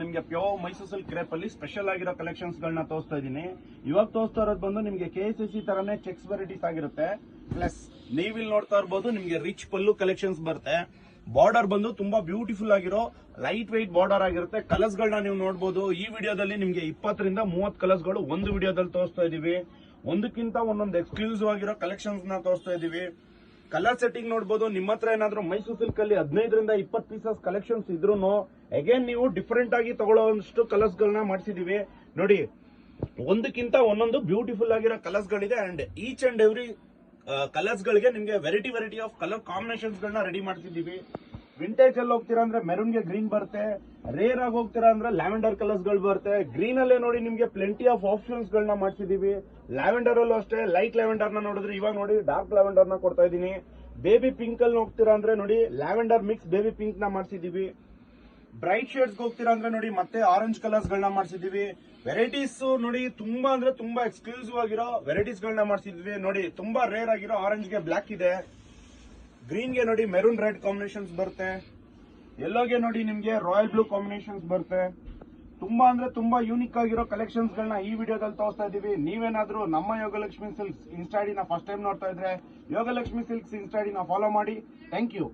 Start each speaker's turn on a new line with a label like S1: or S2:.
S1: ನಿಮಗೆ pure Mysuru silk crepe ಅಲ್ಲಿ special ಆಗಿರೋ ಕಲೆಕ್ಷನ್ಸ್ ಗಳನ್ನ ತೋರಿಸ್ತಾ ಇದ್ದೀನಿ. ಇವಾಗ ತೋರಿಸ್ತಾ ಇರೋದು ಬಂದು ನಿಮಗೆ KSC ತರನೇ ಚೆಕ್ಸ್ ವೆರೈಟೀಸ್ ಆಗಿರುತ್ತೆ. ಪ್ಲಸ್ ನೀವಿಲ್ಲಿ ನೋಡ್ತಾ ಇರಬಹುದು ನಿಮಗೆ ರಿಚ್ ಪಲ್ಲು ಕಲೆಕ್ಷನ್ಸ್ ಬರುತ್ತೆ. ಬಾರ್ಡರ್ ಬಂದು ತುಂಬಾ ಬ್ಯೂಟಿಫುಲ್ ಆಗಿರೋ ಲೈಟ್ ವೈಟ್ ಬಾರ್ಡರ್ ಆಗಿರುತ್ತೆ. ಕಲರ್ಸ್ ಗಳನ್ನ ನೀವು ನೋಡಬಹುದು. ಈ ವಿಡಿಯೋದಲ್ಲಿ ನಿಮಗೆ 20 ರಿಂದ 30 ಕಲರ್ಸ್ ಗಳು ಒಂದು ವಿಡಿಯೋದಲ್ಲಿ ತೋರಿಸ್ತಾ ಇದೀವಿ. ಒಂದಕ್ಕಿಂತ ಒಂದೊಂದು ಎಕ್ಸ್ಕ್ಲೂಸಿವ್ ಆಗಿರೋ ಕಲೆಕ್ಷನ್ಸ್ ನ ತೋರಿಸ್ತಾ ಇದೀವಿ. ಕಲರ್ ಸೆಟ್ಟಿಂಗ್ ನೋಡಬಹುದು. ನಿಮ್ಮ ಹತ್ರ ಏನಾದ್ರು ಮೈಸೂರು ಸಿಲ್ಕ್ ಅಲ್ಲಿ 15 ರಿಂದ 20 ಪೀಸಸ್ ಕಲೆಕ್ಷನ್ಸ್ ಇದ್ರೂ ಅಗೇನ್ ನೀವು ಡಿಫರೆಂಟ್ ಆಗಿ ತಗೊಳ್ಳೋಷ್ಟು ಕಲರ್ಸ್ ಗಳನ್ನ ಮಾಡಿಸಿದೀವಿ ನೋಡಿ. ಒಂದಕ್ಕಿಂತ ಒಂದೊಂದು ಬ್ಯೂಟಿಫುಲ್ ಆಗಿರೋ ಕಲರ್ಸ್ ಗಳಿದೆ and each and every colours ಗಳಿಗೆ ನಿಮಗೆ ವೆರೈಟಿ ಆಫ್ ಕಲರ್ ಕಾಂಬಿನೇಷನ್ಸ್ ಗಳನ್ನ ರೆಡಿ ಮಾಡ್ತಿದೀವಿ. ವಿಂಟೇಜ್ ಅಲ್ಲಿ ಹೋಗ್ತೀರಾ ಅಂದ್ರೆ ಮೆರೂನ್ ಗೆ ಗ್ರೀನ್ ಬರುತ್ತೆ. ರೇರ್ ಆಗಿ ಹೋಗ್ತೀರಾ ಅಂದ್ರೆ ಲ್ಯಾವೆಂಡರ್ ಕಲರ್ಸ್ ಗಳು ಬರುತ್ತೆ. ಗ್ರೀನ್ ಅಲ್ಲೇ ನೋಡಿ ನಿಮಗೆ ಪ್ಲೆಂಟಿ ಆಫ್ ಆಪ್ಷನ್ಸ್ ಗಳನ್ನ ಮಾಡ್ಸಿದೀವಿ. ಲ್ಯಾವೆಂಡರ್ ಅಲ್ಲೂ ಅಷ್ಟೇ ಲೈಟ್ ಲ್ಯಾವೆಂಡರ್ ನ ನೋಡಿದ್ರೆ ಇವಾಗ ನೋಡಿ ಡಾರ್ಕ್ ಲ್ಯಾವೆಂಡರ್ ನ ಕೊಡ್ತಾ ಇದೀನಿ. ಬೇಬಿ ಪಿಂಕ್ ಅಲ್ಲಿ ಹೋಗ್ತೀರಾ ಅಂದ್ರೆ ನೋಡಿ ಲ್ಯಾವೆಂಡರ್ ಮಿಕ್ಸ್ ಬೇಬಿ ಪಿಂಕ್ ನ ಮಾಡ್ಸಿದೀವಿ. ಬ್ರೈಟ್ ಶೇಡ್ಸ್ ಹೋಗ್ತೀರಾ ಅಂದ್ರೆ ನೋಡಿ ಮತ್ತೆ ಆರೆಂಜ್ ಕಲರ್ಸ್ ಗಳನ್ನ ಮಾಡ್ಸಿದೀವಿ. ವೆರೈಟೀಸ್ ನೋಡಿ ತುಂಬಾ ಅಂದ್ರೆ ತುಂಬಾ ಎಕ್ಸ್ಕ್ಲೂಸಿವ್ ಆಗಿರೋ ವೆರೈಟೀಸ್ ಗಳನ್ನ ಮಾಡ್ಸಿದ್ವಿ ನೋಡಿ. ತುಂಬಾ ರೇರ್ ಆಗಿರೋ ಆರೆಂಜ್ ಗೆ ಬ್ಲಾಕ್ ಇದೆ. ಗ್ರೀನ್ ಗೆ ನೋಡಿ ಮೆರೂನ್ ರೆಡ್ ಕಾಂಬಿನೇಷನ್ಸ್ ಬರುತ್ತೆ. ಯೆಲ್ಲೋಗೆ ನೋಡಿ ನಿಮ್ಗೆ ರಾಯಲ್ ಬ್ಲೂ ಕಾಂಬಿನೇಷನ್ಸ್ ಬರುತ್ತೆ. ತುಂಬಾ ಅಂದ್ರೆ ತುಂಬಾ ಯೂನಿಕ್ ಆಗಿರೋ ಕಲೆಕ್ಷನ್ಸ್ ಗಳನ್ನ ಈ ವಿಡಿಯೋದಲ್ಲಿ ತೋರಿಸ್ತಾ ಇದೀವಿ. ನೀವೇನಾದ್ರೂ ನಮ್ಮ ಯೋಗಲಕ್ಷ್ಮಿ ಸಿಲ್ಕ್ಸ್ ಇನ್ಸ್ಟಾಡಿನ ಫಸ್ಟ್ ಟೈಮ್ ನೋಡ್ತಾ ಇದ್ರೆ ಯೋಗಲಕ್ಷ್ಮಿ ಸಿಲ್ಕ್ಸ್ ಇನ್ಸ್ಟಾಡಿನ ಫಾಲೋ ಮಾಡಿ. Thank you.